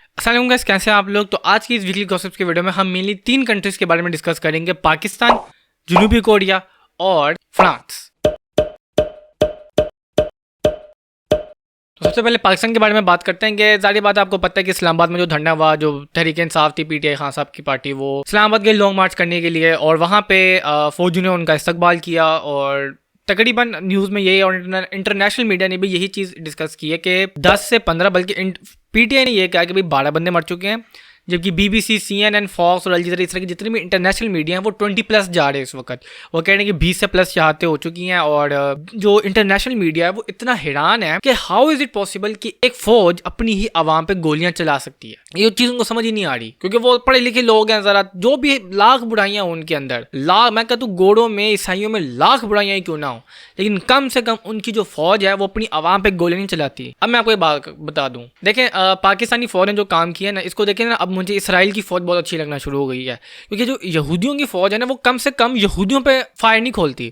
अस्सलाम गाइस, कैसे हैं आप लोग। तो आज की इस वीकली गॉसिप्स के वीडियो में हम मेनली 3 कंट्रीज के बारे में डिस्कस करेंगे, पाकिस्तान, जनूबी कोरिया और फ्रांस। तो सबसे पहले पाकिस्तान के बारे में बात करते हैं कि सारी बात आपको पता है कि इस्लामाबाद में जो धरना हुआ, जो तहरीक इंसाफ थी, पीटीआई खान साहब की पार्टी, वो इस्लामाबाद गई लॉन्ग मार्च करने के लिए और वहाँ पे फौजी ने उनका इस्तकबाल किया। और तकरीबन न्यूज़ में यही और इंटरनेशनल मीडिया ने भी यही चीज़ डिस्कस की है कि 10 से 15 बल्कि पीटीआई ने यह कहा कि भाई 12 बंदे मर चुके हैं, जबकि बीबीसी, सीएनएन, फॉक्स और अल जज़ीरा, इस तरह के जितने भी इंटरनेशनल मीडिया हैं वो 20+ जा रहे हैं इस वक्त। वो कह रहे हैं कि 20 से प्लस शहादतें हो चुकी हैं। और जो इंटरनेशनल मीडिया है वो इतना हैरान है कि हाउ इज़ इट पॉसिबल कि एक फ़ौज अपनी ही आवाम पे गोलियां चला सकती है। ये चीज़ उनको समझ ही नहीं आ रही, क्योंकि वो पढ़े लिखे लोग हैं। ज़रा जो भी लाख बुराइयाँ उनके अंदर, मैं कहता हूँ गोड़ों में, ईसाइयों में लाख बुराइयाँ क्यों ना हो, लेकिन कम से कम उनकी जो फ़ौज है वो अपनी आवाम पे गोलियां नहीं चलाती। अब मैं आपको एक बात बता दूँ, देखें पाकिस्तानी फ़ौज ने जो काम किया ना, इसको देखें ना, अब मुझे इसराइल की फ़ौज बहुत अच्छी लगना शुरू हो गई है। क्योंकि जो यहूदियों की फ़ौज है ना, वो कम से कम यहूदियों पे फायर नहीं खोलती,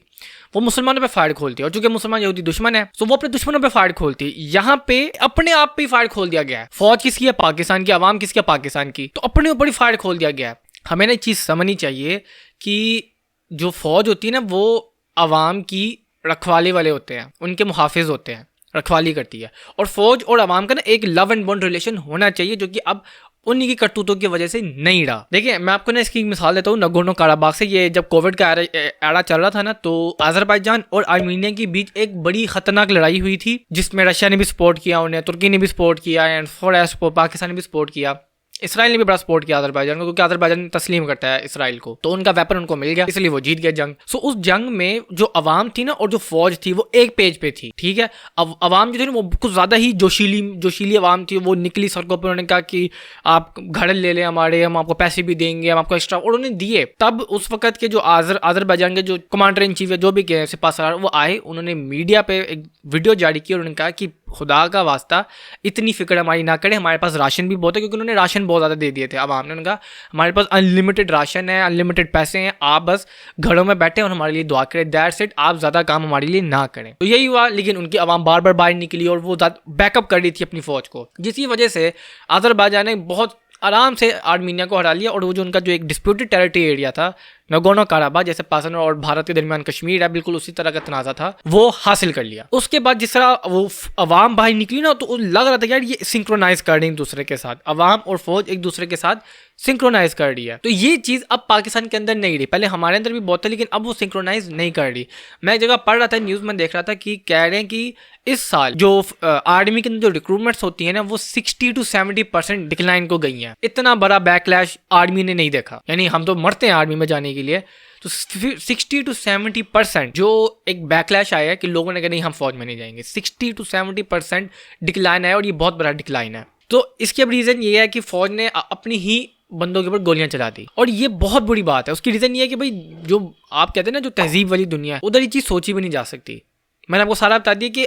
वो मुसलमानों पे फायर खोलती है। और चूंकि मुसलमान यहूदी दुश्मन है, तो वो अपने दुश्मनों पे फायर खोलती है। यहाँ पे अपने आप पे फायर खोल दिया गया है। फौज किसकी है? पाकिस्तान की। आवाम किसकी है? पाकिस्तान की। तो अपने ऊपर ही फायर खोल दिया गया है। हमें ना एक चीज़ समझनी चाहिए कि जो फौज होती है ना, वो आवाम की रखवाली वाले होते हैं, उनके मुहाफिज होते हैं, रखवाली करती है। और फौज और आवाम का ना एक लव एंड बॉन्ड रिलेशन होना चाहिए, जो कि अब उन्हीं की करतूतों की वजह से नहीं रहा। देखिए, मैं आपको ना इसकी मिसाल देता हूँ नगोर्नो काराबाग से। ये जब कोविड का एरा चल रहा था ना, तो अजरबैजान और आर्मीनिया के बीच एक बड़ी खतरनाक लड़ाई हुई थी, जिसमें रशिया ने भी सपोर्ट किया, उन्हें तुर्की ने भी सपोर्ट किया, एंड फॉर पाकिस्तान ने भी सपोर्ट किया, इसराइल ने भी बड़ा सपोर्ट किया अजरबैजान को, क्योंकि अजरबैजान तस्लीम करता है इसराइल को, तो उनका वेपन उनको मिल गया, इसलिए वो जीत गए जंग। सो उस जंग में जो अवाम थी ना और जो फौज थी वो एक पेज पे थी, ठीक है। अब अवाम जो थी ना वो कुछ ज़्यादा ही जोशीली अवाम थी। वो निकली सड़कों पर, उन्होंने कहा कि आप घर ले लें हमारे, हम आपको पैसे भी देंगे, हम आपको एक्स्ट्रा, और उन्होंने दिए। तब उस वक्त के जो अजरबैजान के जो कमांडर इन चीफ है, जो भी के सिपाही, वो आए, उन्होंने मीडिया पे एक वीडियो जारी की और उन्होंने कहा कि खुदा का वास्ता इतनी फिक्र हमारी ना करें, हमारे पास राशन भी बहुत है, क्योंकि उन्होंने राशन बहुत ज़्यादा दे दिए थे आवाम ने। उनका हमारे पास अनलिमिटेड राशन है, अनलिमिटेड पैसे हैं, आप बस घरों में बैठे और हमारे लिए दुआ करें, दैट्स इट, आप ज़्यादा काम हमारे लिए ना करें। तो यही हुआ, लेकिन उनकी आवाम बार बार बाहर निकली और वो बैकअप कर रही थी अपनी फ़ौज को, जिसकी वजह से अजरबैजान ने बहुत आराम से आर्मीनिया को हरा लिया। और वो जो उनका जो एक डिस्प्यूटेड टेरिटरी एरिया था, नगोर्नो काराबाग, जैसे पाकिस्तान और भारत के दरमियान कश्मीर है, बिल्कुल उसी तरह का तनाज़ा था, वो हासिल कर लिया। उसके बाद जिस तरह वो अवाम बाहर निकली ना, तो लग रहा था यार ये सिंक्रोनाइज कर रही है एक दूसरे के साथ, अवाम और फौज एक दूसरे के साथ सिंक्रोनाइज कर रही है। तो ये चीज़ अब पाकिस्तान के अंदर नहीं रही। पहले हमारे अंदर भी बहुत था, लेकिन अब वो सिंक्रोनाइज नहीं कर रही। मैं एक जगह पढ़ रहा था, न्यूज़ में देख रहा था कि कह रहे हैं कि इस साल जो आर्मी के अंदर जो रिक्रूटमेंट्स होती है ना, वो 60 to 70% डिक्लाइन को गई हैं। इतना बड़ा बैकलैश आर्मी ने नहीं देखा। यानी हम तो मरते हैं आर्मी में जाने के लिए, तो 60 to 70% जो एक बैकलैश आया है कि लोगों ने कहा नहीं हम फौज में नहीं जाएंगे, 60 to 70% डिक्लाइन है, और ये बहुत बड़ा डिक्लाइन है। तो इसकी अब रीज़न ये है कि फौज ने अपनी ही बंदों के ऊपर गोलियां चला दी, और ये बहुत बुरी बात है। उसकी रीज़न ये है कि भाई जो आप कहते हैं ना, जो तहजीब वाली दुनिया है, उधर ये चीज़ सोची भी नहीं जा सकती। मैंने आपको सारा बता दिया कि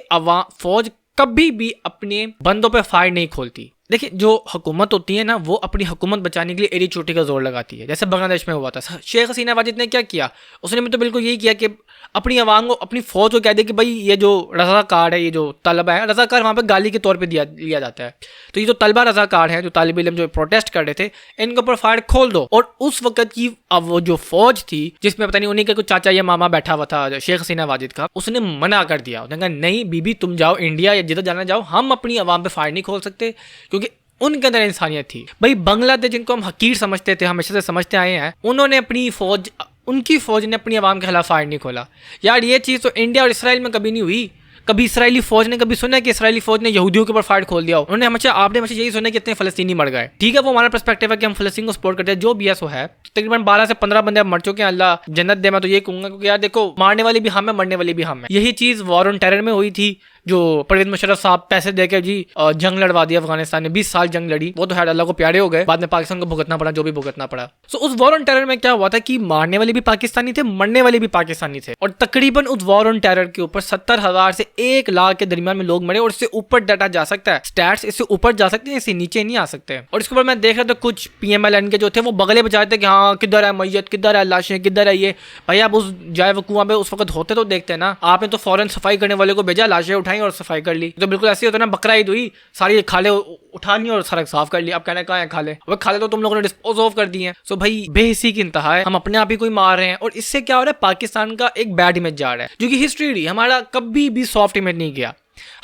फौज कभी भी अपने बंदों पे फायर नहीं खोलती। देखिए, जो हुकूमत होती है ना, वो अपनी हुकूमत बचाने के लिए एड़ी चोटी का जोर लगाती है। जैसे बांग्लादेश में हुआ था, शेख हसीना वाजिद ने क्या किया, उसने भी तो बिल्कुल यही किया कि अपनी आवाम को, अपनी फौज को कह दिया कि भाई ये जो रज़ाकार है, ये जो तलबा है, रज़ाकार वहाँ पे गाली के तौर पे लिया जाता है, तो ये जो तलबा रज़ाकार हैं, जो तालिब इल्म जो प्रोटेस्ट कर रहे थे, इनके ऊपर फायर खोल दो। और उस वक्त की अब वो जो फौज थी, जिसमें पता नहीं उन्हीं का कुछ चाचा या मामा बैठा हुआ था, शेख हसीना वाजिद का, उसने मना कर दिया। उसने कहा नहीं बीबी, तुम जाओ इंडिया या जिधर जाना जाओ, हम अपनी आवाम पे फायर नहीं खोल सकते, क्योंकि उनके अंदर इंसानियत थी। भाई बांग्लादेश, जिनको हम हकीर समझते थे, हमेशा से समझते आए हैं, उन्होंने अपनी फौज, उनकी फौज ने अपनी आवाम के खिलाफ फायर नहीं खोला। यार ये चीज़ तो इंडिया और इसराइल में कभी नहीं हुई। कभी इसराइली फौज ने कभी सुना कि इसराइली फौज ने यहूदियों के ऊपर फायर खोल दिया हो? उन्होंने हमेशा, आपने हमेशा यही सुना कि इतने फ़लस्तीनी मर गए। ठीक है, वो हमारा पर्सपेक्टिव है कि हम फ़लस्तीन को सपोर्ट करते हैं, जो भी है सो है। तकरीबन 12 से 15 बंदे मर चुके हैं, अल्लाह जन्नत दे। मैं तो ये कहूँगा, क्योंकि यार देखो, मारने वाले भी हम हैं, मरने वाले भी हम हैं। यही चीज़ वॉर ऑन टेरर में हुई थी, जो परवेज मुशर्रफ साहब पैसे देकर जी जंग लड़वा दिया अफगानिस्तान में, 20 साल जंग लड़ी, वो तो है अल्लाह को प्यारे हो गए, बाद में पाकिस्तान को भुगतना पड़ा जो भी भुगतना पड़ा। सो उस वॉर ऑन टेरर में क्या हुआ था कि मारने वाले भी पाकिस्तानी थे, मरने वाले भी पाकिस्तानी थे, और तकरीबन उस वॉर ऑन टेरर के ऊपर 70,000 से 1 लाख के दरमियान में लोग मरे, और इससे ऊपर डाटा जा सकता है, स्टैट्स इससे ऊपर जा सकते हैं, इससे नीचे नहीं आ सकते। और इसके ऊपर मैं देख रहा था कुछ PMLN के जो थे, वो बगले बजा रहे थे कि हाँ किधर है मैयत, किधर है लाशें, किधर है ये। भाई आप उस जाए वो कुआं पे उस वक्त होते तो देखते ना, आपने तो फौरन सफाई करने वाले को भेजा, लाशें उठाई, बनाई और सफाई कर ली। तो बिल्कुल ऐसे होता है ना, बकरा ईद हुई, सारी खाले उठा ली और सड़क साफ कर ली। अब कहना कहाँ है खाले, वो खाले तो तुम लोगों ने डिस्पोज ऑफ कर दिए हैं। सो भाई बेहिसी की इंतहा है, हम अपने आप ही कोई मार रहे हैं। और इससे क्या हो रहा है, पाकिस्तान का एक बैड इमेज जा रहा है, जो कि हिस्ट्री रही हमारा कभी भी सॉफ्ट इमेज नहीं किया,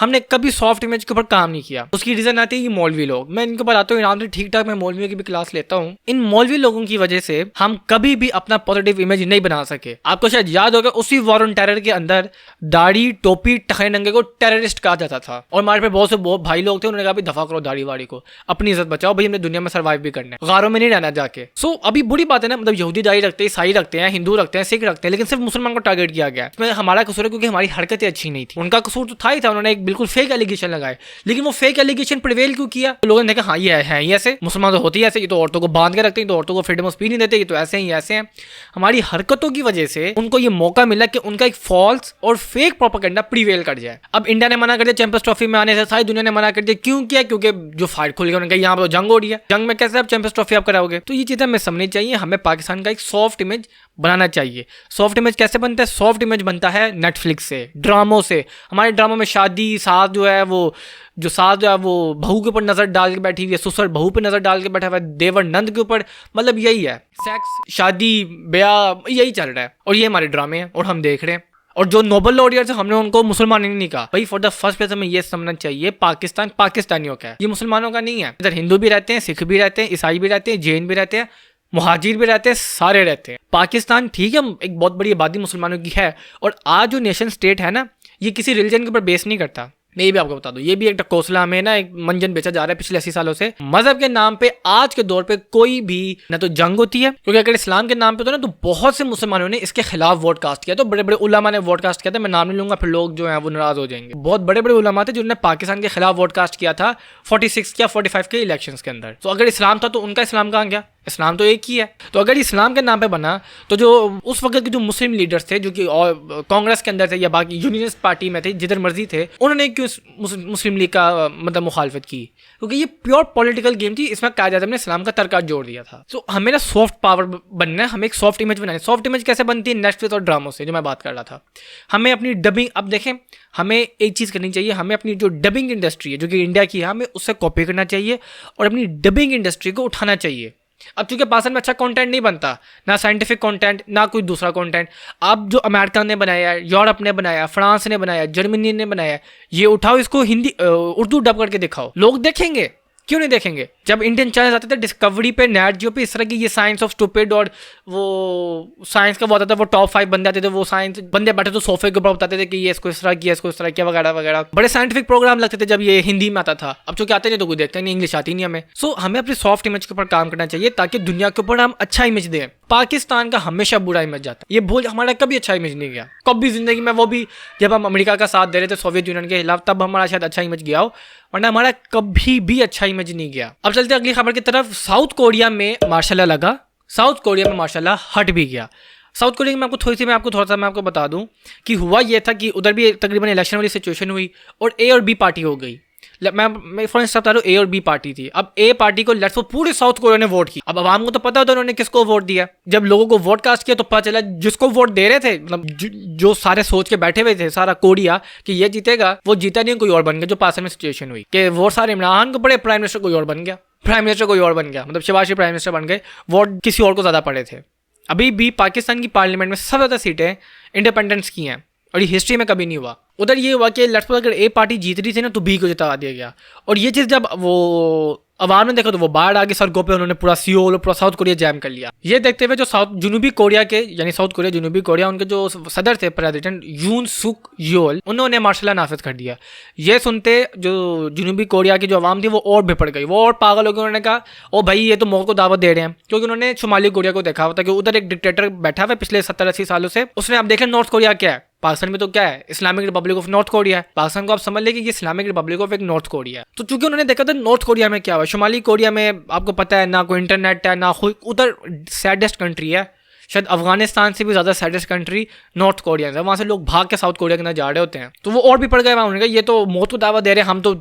हमने कभी सॉफ्ट इमेज के ऊपर काम नहीं किया। उसकी रीजन आती है ये मौलवी लोग। मैं इनको बताता हूँ आराम से ठीक ठाक, मैं मौलवियों की भी क्लास लेता हूँ। इन मौलवी लोगों की वजह से हम कभी भी अपना पॉजिटिव इमेज नहीं बना सके। आपको शायद याद होगा उसी वॉर ऑन टेरर के अंदर दाढ़ी टोपी टखने नंगे को टेररिस्ट कहा जाता था, और हमारे पे बहुत से भाई लोग थे, उन्होंने कहा दफा करो दाढ़ी वाड़ी को, अपनी इज्जत बचाओ भाई, हमने दुनिया में सर्वाइव भी करना है, गारों में नहीं रहना जाके। सो अभी बुरी बात है ना, मतलब यहूदी दाढ़ी रखते हैं, ईसाई रखते हैं, हिंदू रखते हैं, सिख रखते हैं, लेकिन सिर्फ मुसलमान को टारगेट किया गया। इसमें हमारा कसूर है क्योंकि हमारी हरकतें अच्छी नहीं थी। उनका कसूर तो था ही था, उन्होंने एक बिल्कुल फेक एलिगेशन लगाए, लेकिन वो फेक एलिगेशन प्रिवेल क्यों किया? तो लोगों ने कहा हाँ ये है ही ऐसे, मुसलमान तो होती है ऐसे, ये तो औरतों को बांध के रखते हैं, तो औरतों को फ्रीडम ऑफ स्पीच नहीं देते, ये तो ऐसे ही ऐसे हैं। हमारी हरकतों की वजह से उनको ये मौका मिला कि उनका एक फॉल्स और फेक प्रोपेगेंडा प्रिवेल कर जाए। अब इंडिया ने मना कर दिया चैंपियंस ट्रॉफी में आने से, सारी दुनिया ने मना कर दिया। क्यों किया? क्योंकि जो फाइट खुल गया, उन्होंने कहा यहाँ पर तो जंग हो रही है, जंग में कैसे आप चैंपियंस ट्रॉफी आप कराओगे? तो ये चीजें हमें समझनी चाहिए। हमें पाकिस्तान का एक सॉफ्ट इमेज बनाना चाहिए। सॉफ्ट इमेज कैसे बनता है? सॉफ्ट इमेज बनता है नेटफ्लिक्स से, ड्रामों से। हमारे ड्रामों में शादी, सास जो है वो बहू के ऊपर नजर डाल के बैठी हुई है, ससुर बहू पे नजर डाल के बैठा हुआ है, देवर नंद के ऊपर, मतलब यही है, सेक्स, शादी, ब्याह, यही चल रहा है। और ये हमारे ड्रामे हैं और हम देख रहे हैं। और जो नोबल लॉरियर्स है, हमने उनको मुसलमान नहीं कहा भाई। फॉर द फर्स्ट प्लेस हमें ये समझना चाहिए, पाकिस्तान पाकिस्तानियों का है, ये मुसलमानों का नहीं है। इधर हिंदू भी रहते हैं, सिख भी रहते हैं, ईसाई भी रहते हैं, जैन भी रहते हैं, मुहाजिर भी रहते हैं, सारे रहते हैं। पाकिस्तान ठीक है, एक बहुत बड़ी आबादी मुसलमानों की है, और आज जो नेशन स्टेट है ना, ये किसी रिलीजन के ऊपर बेस नहीं करता। मैं ये भी आपको बता दूं, ये भी एक टकोसला हमें ना एक मंजन बेचा जा रहा है पिछले 80 सालों से। मजहब के नाम पे आज के दौर पे कोई भी ना तो जंग होती है, क्योंकि अगर इस्लाम के नाम पे तो ना, तो बहुत से मुसलमानों ने इसके खिलाफ वोट कास्ट किया, तो बड़े बड़े उलमा ने वोट कास्ट किया था। मैं नाम नहीं लूंगा, फिर लोग जो है वो नाराज हो जाएंगे। बहुत बड़े बड़े उलमा थे जिन्होंने पाकिस्तान के खिलाफ वोट कास्ट किया था 46 या 45 के इलेक्शंस के अंदर। तो अगर इस्लाम था तो उनका इस्लाम कहाँ गया? इस्लाम तो एक ही है। तो अगर इस्लाम के नाम पे बना, तो जो उस वक्त के जो मुस्लिम लीडर्स थे, जो कि कांग्रेस के अंदर थे या बाकी यूनियनिस्ट पार्टी में थे, जिधर मर्जी थे, उन्होंने क्यों मुस्लिम लीग का मतलब मुखालफत की? क्योंकि ये प्योर पॉलिटिकल गेम थी। इसमें कहा जाता है हमने इस्लाम का तर्क जोड़ दिया था। तो हमें ना सॉफ्ट पावर बनना है, हमें एक सॉफ्ट इमेज बनानी है। सॉफ्ट इमेज कैसे बनती है? नेटफ्लिक्स और ड्रामों से, जो मैं बात कर रहा था। हमें अपनी डबिंग, अब देखें, हमें एक चीज़ करनी चाहिए, हमें अपनी जो डबिंग इंडस्ट्री है जो कि इंडिया की है, हमें उससे कॉपी करना चाहिए और अपनी डबिंग इंडस्ट्री को उठाना चाहिए। अब चूंकि पाकिस्तान में अच्छा कंटेंट नहीं बनता, ना साइंटिफिक कंटेंट, ना कोई दूसरा कंटेंट, अब जो अमेरिका ने बनाया है, यूरोप ने बनाया, फ्रांस ने बनाया, जर्मनी ने बनाया, ये उठाओ, इसको हिंदी उर्दू डब करके दिखाओ, लोग देखेंगे। क्यों नहीं देखेंगे? जब इंडियन चैनल आते थे डिस्कवरी पे, नेट जियो पे, इस तरह की ये साइंस ऑफ स्टूपिड और वो साइंस का वो आता था, वो टॉप 5 बंदे आते थे, वो साइंस बंदे बैठे तो सोफे के ऊपर बताते थे कि ये इसको इस तरह किया, इसको इस तरह किया, वगैरह वगैरह। बड़े साइंटिफिक प्रोग्राम लगते थे जब ये हिंदी में आता था। अब चूंकि आते नहीं तो कोई देखता नहीं, इंग्लिश आती नहीं हमें। सो हमें अपनी सॉफ्ट इमेज के ऊपर काम करना चाहिए ताकि दुनिया के ऊपर हम अच्छा इमेज दें। पाकिस्तान का हमेशा बुरा इमेज जाता है, ये भूल, हमारा कभी अच्छा इमेज नहीं गया कभी जिंदगी में। वो भी जब हम अमेरिका का साथ दे रहे थे सोवियत यूनियन के खिलाफ, तब हमारा शायद अच्छा इमेज गया हो, वरना हमारा कभी भी अच्छा इमेज नहीं गया। अब चलते अगली खबर की तरफ। साउथ कोरिया में मार्शल लगा, साउथ कोरिया में मार्शल हट भी गया। साउथ कोरिया में आपको थोड़ा सा मैं आपको बता दूं कि हुआ ये था कि उधर भी तकरीबन इलेक्शन वाली सिचुएशन हुई और ए और बी पार्टी हो गई। मैं फॉर इंस्टेंस बता रहा हूँ, ए और बी पार्टी थी। अब ए पार्टी को लेट्स पूरे साउथ कोरिया ने वोट किया। अब आवाम को तो पता होता है उन्होंने किसको वोट दिया। जब लोगों को वोट कास्ट किया तो पता चला जिसको वोट दे रहे थे, मतलब जो सारे सोच के बैठे हुए थे सारा कोरिया कि ये जीतेगा, वो जीता नहीं, कोई और बन गया। जो पास में सिचुएशन हुई कि वोट सारे इमरान को पड़े, प्राइम मिनिस्टर कोई और बन गया, प्राइम मिनिस्टर कोई और बन गया, मतलब शिवाजी प्राइम मिनिस्टर बन गए, वोट किसी और को ज़्यादा पड़े थे। अभी भी पाकिस्तान की पार्लियामेंट में सबसे ज़्यादा सीटें इंडिपेंडेंट्स की हैं और ये हिस्ट्री में कभी नहीं हुआ। उधर ये हुआ कि लेट्स सपोज अगर ए पार्टी जीत रही थी ना तो बी को जिता दिया गया। और ये चीज़ जब वो अवाम ने देखा तो वो बाढ़ आगे सड़कों पे, उन्होंने पूरा सियोल और पूरा साउथ कोरिया जैम कर लिया। ये देखते हुए जो जनूबी कोरिया के, यानी साउथ कोरिया जनूबी कोरिया, उनके जो सदर थे प्रेसिडेंट यून सुक योल, उन्होंने मार्शल लॉ नाफिज कर दिया। ये सुनते जो जनूबी कोरिया की जो अवाम थी वो और बिपड़ गई, वो और पागल हो गई। उन्होंने कहा ओ भाई ये तो मौत को दावत दे रहे हैं, क्योंकि उन्होंने शुमाली कोरिया को देखा हुआ था कि उधर एक डिक्टेटर बैठा हुआ है पिछले 70-80 सालों से। उसने आप देखें नॉर्थ कोरिया क्या है, पाकिस्तान में तो क्या है, Islamic Republic of north Korea है। पाकिस्तान को आप समझ लें कि ये इस्लामिक रिपब्लिक ऑफ एक नॉर्थ कोरिया है। तो चूंकि उन्होंने देखा था नॉर्थ कोरिया में क्या हुआ, शुमाली कोरिया में आपको पता है ना कोई इंटरनेट है ना कोई, उधर सैडेस्ट कंट्री है, शायद अफगानिस्तान से भी ज़्यादा सैडेस्ट कंट्री नॉर्थ कोरिया है। वहाँ से लोग भाग के साउथ कोरिया के अंदर जा रहे होते हैं। तो वो और भी पड़ गए वहाँ, उन्होंने कहा ये तो मौत को दावा दे रहे हैं, हम तो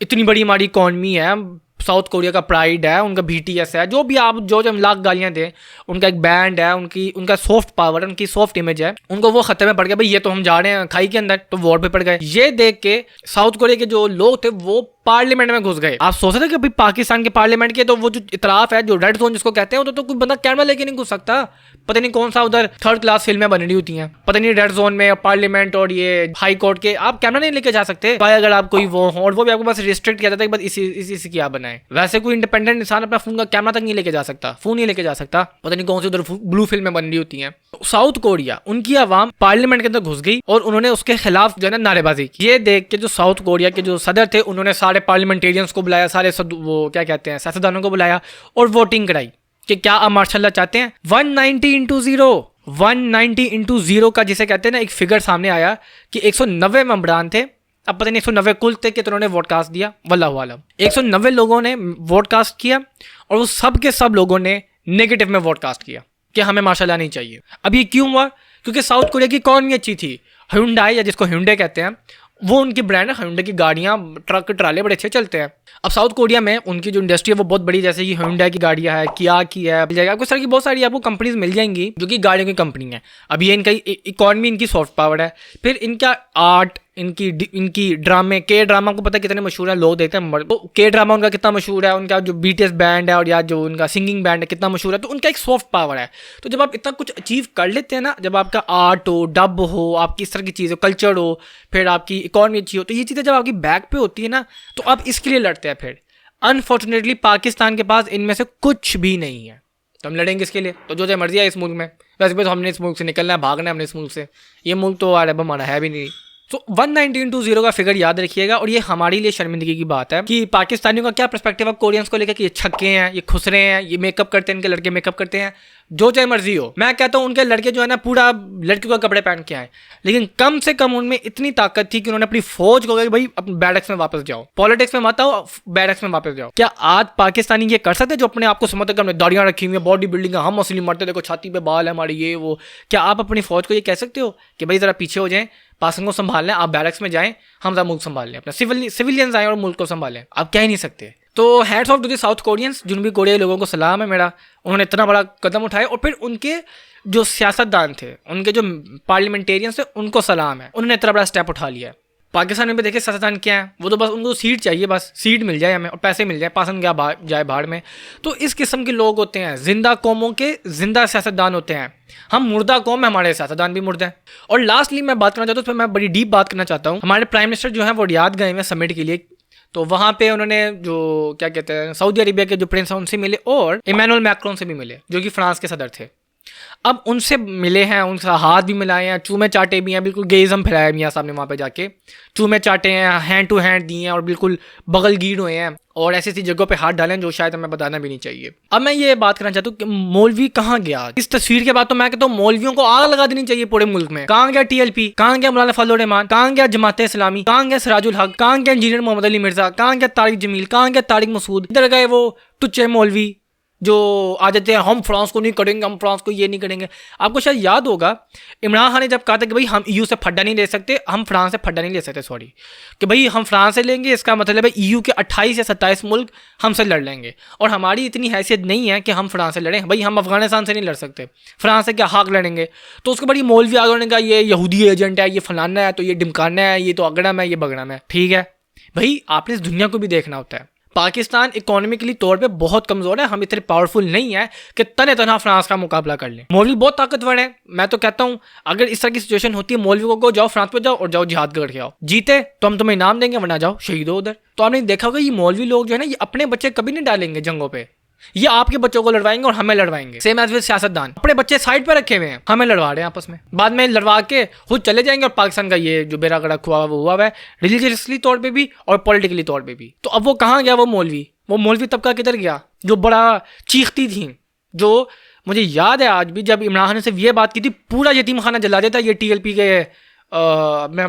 इतनी बड़ी हमारी इकॉनमी है, साउथ कोरिया का प्राइड है, उनका BTS है, जो भी आप जो जो लाख गालियां दें, उनका एक बैंड है, उनका सॉफ्ट पावर है, उनकी सॉफ्ट इमेज है, उनको वो खतरे में पड़ गया भाई ये तो हम जा रहे हैं खाई के अंदर, तो वोट पे पड़ गए। ये देख के साउथ कोरिया के जो लोग थे वो पार्लियामेंट में घुस गए। आप सोच रहे थे कि भाई पाकिस्तान के पार्लियामेंट के तो वो जो इतराफ है, जो रेड जोन जिसको कहते हैं, तो कोई बंदा कैमरा लेके नहीं घुस सकता। पता नहीं कौन सा उधर थर्ड क्लास फिल्में बन रही होती हैं, पता नहीं रेड जोन में पार्लियामेंट और ये हाई कोर्ट के आप कैमरा नहीं लेके जा सकते भाई, अगर आप कोई वो हो, और वो भी आपको बस रिस्ट्रिक्ट किया जाता है कि बस इसी की आप बनाए। वैसे कोई इंडिपेंडेंट इंसान अपना फोन का कैमरा तक नहीं लेके जा सकता, फोन नहीं लेके जा सकता, पता नहीं कौन सी उधर ब्लू फिल्में बन रही होती हैं। साउथ कोरिया, उनकी आवाम पार्लियामेंट के अंदर घुस गई और उन्होंने उसके खिलाफ जो है ना नारेबाजी की। ये देख के जो साउथ कोरिया के जो सदर थे, उन्होंने सारे पार्लियामेंटेरियंस को बुलाया, सारे वो क्या कहते हैं सियासतदानों को बुलाया और वोटिंग कराई कि क्या आप मार्शल लॉ चाहते हैं। 190 का जिसे कहते हैं ना एक फिगर सामने आया कि 190 मेंबरान थे, अब पता नहीं 190 कुल थे कि उन्होंने वोट कास्ट दिया, वल्लाहु आलम। 190 लोगों ने वोट कास्ट किया और वो सब के सब लोगों ने नेगेटिव में वोट कास्ट किया कि हमें मार्शल लॉ नहीं चाहिए। अब ये क्यों हुआ? क्योंकि साउथ कोरिया की इकॉनमी अच्छी थी, ह्युंडई या जिसको ह्युंडई कहते हैं वो उनकी ब्रांड है, ह्युंडई की गाड़ियाँ ट्रक ट्राले बड़े अच्छे चलते हैं। अब साउथ कोरिया में उनकी जो इंडस्ट्री है वो बहुत बड़ी, जैसे कि ह्युंडई की गाड़ियाँ है, किया की है, मिल जाएगा आपको, सर की बहुत सारी आपको कंपनीज मिल जाएंगी जो कि गाड़ियों की कंपनी है। अब ये इनका इकॉनमी, इनकी सॉफ्ट पावर है, फिर इनका आर्ट, इनकी ड्रामे, के ड्रामा को पता है कितने मशहूर है, लोग देखते हैं। तो के ड्रामा उनका कितना मशहूर है, उनका जो BTS बैंड है और या जो उनका सिंगिंग बैंड है कितना मशहूर है, तो उनका एक सॉफ्ट पावर है। तो जब आप इतना कुछ अचीव कर लेते हैं ना, जब आपका आर्ट हो, डब हो, आपकी इस तरह की चीज़ हो, कल्चर हो, फिर आपकी इकॉनमी अच्छी हो, तो ये चीज़ें जब आपकी बैक पे होती है ना, तो आप इसके लिए लड़ते हैं। फिर अनफॉर्चुनेटली पाकिस्तान के पास इनमें से कुछ भी नहीं है, तो हम लड़ेंगे इसके लिए, तो जो चाहे मर्जी है इस मुल्क में। वैसे भी तो हमने इस मुल्क से निकलना है, भागना है हमने इस मुल्क से, ये मुल्क तो अरब हमारा है भी नहीं। तो 190 का फिगर याद रखिएगा, और ये हमारे लिए शर्मिंदगी की बात है कि पाकिस्तानियों का क्या पर्सपेक्टिव है कोरियंस को लेकर कि ये छक्के हैं, ये खुसरे हैं, ये मेकअप करते हैं, इनके लड़के मेकअप करते हैं, जो चाहे मर्जी हो। मैं कहता हूँ उनके लड़के जो है ना पूरा लड़कियों का कपड़े पहन के आए, लेकिन कम से कम उनमें इतनी ताकत थी कि उन्होंने अपनी फौज को कहा कि भाई अपने बैरक्स में वापस जाओ, पॉलिटिक्स में मत आओ, बैरक्स में वापस जाओ। क्या आज पाकिस्तानी ये कर सकते जो अपने आप को समझते हमने दाढ़ियाँ रखी हुई है, बॉडी बिल्डिंग है, हम असली मरते, देखो छाती पे बाल है हमारी, ये वो? क्या आप अपनी फौज को ये कह सकते हो कि भाई ज़रा पीछे हो जाएं, पाकिस्तान को संभाल लें, आप बैरक्स में जाएं, हम ज़रा मुल्क संभाल लें, अपना सिविलियंस आए और मुल्क को संभालें? आप कह ही नहीं सकते। तो hats off to the South Koreans, जनूबी कोरिया लोगों को सलाम है मेरा, उन्होंने इतना बड़ा कदम उठाया। और फिर उनके जो सियासतदान थे, उनके जो पार्लियामेंटेरियंस थे, उनको सलाम है, उन्होंने इतना बड़ा स्टेप उठा लिया। पाकिस्तान में भी देखिए सियासतदान क्या है, वो तो बस उनको सीट चाहिए, बस सीट मिल जाए हमें और पैसे मिल जाए, पाकिस्तान क्या जाए बाहर में। तो इस किस्म के लोग होते हैं, जिंदा कौमों के जिंदा सियासतदान होते हैं। हम मुर्दा कौम है, हमारे सियासतदान भी मुर्दा हैं। और लास्टली मैं बात करना चाहता हूँ, तो मैं बड़ी डीप बात करना चाहता हूँ। हमारे प्राइम मिनिस्टर जो हैं वो रियाद गए हैं समिट के लिए, तो वहाँ पे उन्होंने जो क्या कहते हैं सऊदी अरेबिया के जो प्रिंस हैं उनसे मिले और इमैनुअल मैक्रोन से भी मिले, जो कि फ्रांस के सदर थे। अब उनसे मिले हैं, उनसे हाथ भी मिलाए हैं, चूमे चाटे भी हैं, बिल्कुल गेज़म फैलाया मियाँ साहब ने वहाँ पे जाके, चूमे चाटे हैं, हैंड टू हैंड दिए हैं और बिल्कुल बगल गीड़ हुए हैं और ऐसी ऐसी जगहों पे हाथ डालें जो शायद हमें बताना भी नहीं चाहिए। अब मैं ये बात करना चाहता हूँ कि मौलवी कहाँ गया इस तस्वीर के बाद। तो मैं कहता हूँ मौलवियों को आग लगा देनी चाहिए पूरे मुल्क में। कहाँ गया TLP, कहाँ गया मौलाना फजल रहमान, कहाँ गया जमात इस्लामी, कहाँ गया सिराजुल हक, कहाँ गया इंजीनियर मोहम्मद अली मिर्जा, कहाँ गया तारिक जमील, कहाँ गया तारिक मसूद? इधर गए वो टुच्चे मौलवी जो आ जाते हैं, हम फ्रांस को नहीं करेंगे, हम फ्रांस को ये नहीं करेंगे। आपको शायद याद होगा इमरान खान ने जब कहा था कि भाई हम EU से फड्डा नहीं ले सकते, हम फ्रांस से फड्डा नहीं ले सकते, सॉरी, कि भाई हम फ्रांस से लेंगे, इसका मतलब है EU के 28 या 27 मुल्क हमसे लड़ लेंगे और हमारी इतनी हैसियत नहीं है कि हम फ्रांस से लड़ें। भाई हम अफगानिस्तान से नहीं लड़ सकते, फ्रांस से क्या हक लड़ेंगे? तो उसके बड़ी मौलवी आगे उन्होंने कहा ये यहूदी एजेंट है, ये फलाना है, तो ये डिमकाना है, ये तो अगड़म है, ये बगड़म है। ठीक है भाई, आपने इस दुनिया को भी देखना होता है। पाकिस्तान इकोनॉमिकली तौर पे बहुत कमज़ोर है, हम इतने पावरफुल नहीं है कि तने तना फ्रांस का मुकाबला कर लें। मौलवी बहुत ताकतवर है, मैं तो कहता हूँ अगर इस तरह की सिचुएशन होती है मौलवी को जाओ फ्रांस पे जाओ और जाओ जिहाद करके आओ, जीते तो हम तुम्हें इनाम देंगे, वरना जाओ शहीद हो उधर। तो आपने देखा होगा ये मौलवी लोग जो है ना, ये अपने बच्चे कभी नहीं डालेंगे जंगों पे, ये आपके बच्चों को लड़वाएंगे और हमें लड़वाएंगे। सेम एज विद सियासतदान, अपने बच्चे साइड पर रखे हुए हैं, हमें लड़वा रहे हैं आपस में, बाद में लड़वा के खुद चले जाएंगे और पाकिस्तान का ये जो बेड़ा गड़क हुआ वो हुआ है रिलीजियसली तौर पे भी और पॉलिटिकली तौर पे भी। तो अब वो कहाँ गया वो मौलवी तबका किधर गया जो बड़ा चीखती थी? जो मुझे याद है आज भी जब इमरान खान ने सिर्फ ये बात की थी पूरा यतीम खाना जला देता ये TLP के मैं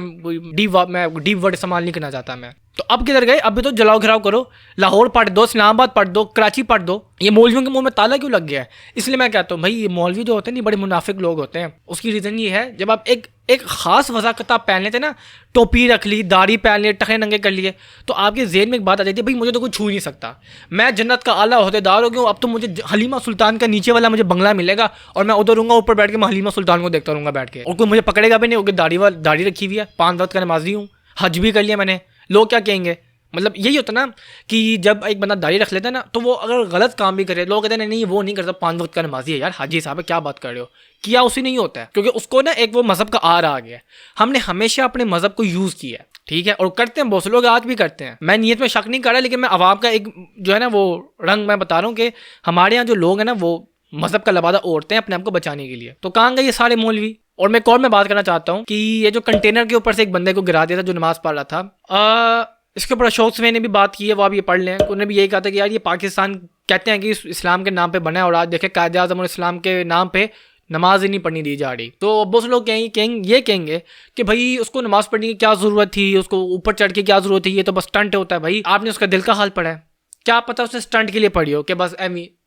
डीप वर्ड इस्तेमाल नहीं करना चाहता मैं। तो अब किधर गए? अब भी तो जलाओ घिराव करो, लाहौर पट दो, इस्लामाबाद पट दो, कराची पट दो। ये मौलवियों के मुंह में ताला क्यों लग गया है? इसलिए मैं कहता हूँ भाई ये मौलवी जो होते हैं नहीं बड़े मुनाफिक लोग होते हैं। उसकी रीज़न ये है जब आप एक ख़ास वज़ाकत आप पहन लेते ना, टोपी रख ली, दाढ़ी पहन ली, टखने नंगे कर लिए, तो आपके जेहन में एक बात आ जाती है, भाई मुझे तो कोई छू नहीं सकता, मैं जन्नत का आला ओहदेदार हो गया, अब तो मुझे हलीमा सुल्तान का नीचे वाला मुझे बंगला मिलेगा और मैं उधर रहूँगा, ऊपर बैठ के मैं हलीमा सुल्तान को देखता रहूँगा बैठ के, और कोई मुझे पकड़ेगा भी नहीं, क्योंकि दाढ़ी रखी हुई है, 5 वक्त का नमाजी हूँ, हज भी कर लिया मैंने, लोग क्या कहेंगे। मतलब यही होता ना कि जब एक बंदा दाढ़ी रख लेता है ना, तो वो अगर गलत काम भी करे, लोग कहते हैं नहीं वो नहीं करता, 5 वक्त का नमाजी है यार, हाजी साहब है, क्या बात कर रहे हो, किया उसी नहीं होता है, क्योंकि उसको ना एक वो मज़हब का आ गया है। हमने हमेशा अपने मज़हब को यूज़ किया है, ठीक है, और करते हैं, बहुत से लोग आज भी करते हैं, मैं नीयत में शक नहीं कर रहा, लेकिन मैं अवाम का एक जो है ना वो रंग मैं बता रहा हूँ कि हमारे यहाँ जो लोग हैं ना वो मज़हब का लबादा ओढ़ते हैं अपने आप को बचाने के लिए। तो कहाँ गए ये सारे मौलवी। और मैं एक और में बात करना चाहता हूँ कि ये जो कंटेनर के ऊपर से एक बंदे को गिरा दिया था जो नमाज पढ़ रहा था, इसके ऊपर अशोक सवेन ने भी बात की है, वो आप ये पढ़ लें। उन्होंने भी यही कहा था कि यार ये पाकिस्तान कहते हैं कि इस्लाम के नाम पे बना है, और आज देखें कायदे आज़म और इस्लाम के नाम पे नमाज ही नहीं पढ़नी दी जा रही। तो बहुत से लोग कहेंगे कि भाई उसको नमाज पढ़ने की क्या ज़रूरत थी, उसको ऊपर चढ़ के क्या ज़रूरत थी, ये तो बस स्टंट होता है। भाई आपने उसका दिल का हाल पढ़ा है, क्या पता उसने स्टंट के लिए पढ़ी हो कि बस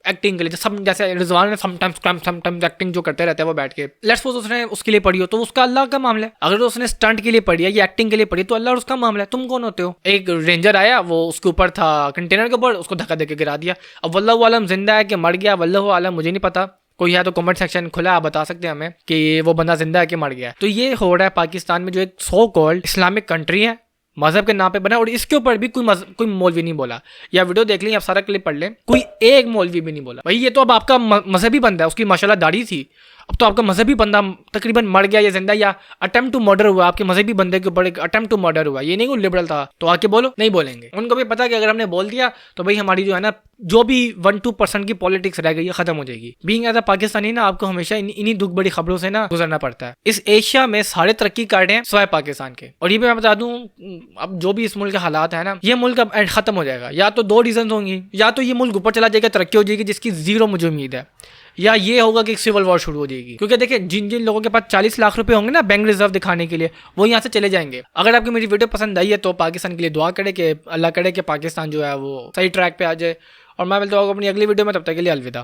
एक्टिंग के लिए, सब जैसे रिजवान ने समटाइम्स एक्टिंग जो करते रहते हैं वो बैठ के, लेट्स सपोज उसने उसके लिए पढ़ी हो, तो उसका अल्लाह का मामला है। अगर उसने स्टंट के लिए पढ़ी है या एक्टिंग के लिए पढ़ी तो अल्लाह और उसका मामला है, तुम कौन होते हो। एक रेंजर आया, वो उसके ऊपर था कंटेनर के ऊपर, उसको धक्का देके गिरा दिया। अब वल्लाहु आलम जिंदा है कि मर गया, वल्लाहु आलम मुझे नहीं पता, कोई है तो कमेंट सेक्शन खुला, आप बता सकते हैं हमें कि वो बंदा जिंदा है कि मर गया। तो ये हो रहा है पाकिस्तान में, जो एक सो कॉल्ड इस्लामिक कंट्री है, मज़हब के नाम पे बना, और इसके ऊपर भी कोई मौलवी नहीं बोला। या वीडियो देख लें, आप सारा क्लिप पढ़ लें, कोई एक मौलवी भी नहीं बोला। भाई ये तो अब आपका मजहबी बंदा है, उसकी माशाल्लाह दाढ़ी थी, अब तो आपका मजहबी बंदा तकरीबन मर गया या जिंदा, या अटेम्प्ट टू मर्डर हुआ, आपके मजहबी बंदे के ऊपर एक अटेम्प्ट टू मर्डर हुआ। ये नहीं कोई लिबरल था तो आके बोलो, नहीं बोलेंगे। उनको भी पता है कि अगर हमने बोल दिया तो भाई हमारी जो है ना जो भी 1-2% की पॉलिटिक्स रह गई है खत्म हो जाएगी। बीइंग एज अ पाकिस्तानी ना आपको हमेशा इन्हीं दुख बड़ी खबरों से ना गुजरना पड़ता है। इस एशिया में सारे तरक्की कर रहे हैं सिवाय पाकिस्तान के। और ये भी मैं बता दूं, अब जो भी इस मुल्क के हालात है ना, ये मुल्क अब खत्म हो जाएगा। या तो 2 रीजन होंगी, या तो ये मुल्क ऊपर चला जाएगा, तरक्की हो जाएगी जिसकी जीरो मुझे उम्मीद है, या ये होगा कि सिविल वॉर शुरू हो जाएगी। क्योंकि देखिए जिन लोगों के पास 40 लाख रुपए होंगे ना बैंक रिजर्व दिखाने के लिए, वो यहाँ से चले जाएंगे। अगर आपको मेरी वीडियो पसंद आई है तो पाकिस्तान के लिए दुआ करे कि अल्लाह करे कि पाकिस्तान जो है वो सही ट्रैक पे आ जाए। और मैं मिलता हूँ अपनी अगली वीडियो में, तब तक के लिए अलविदा।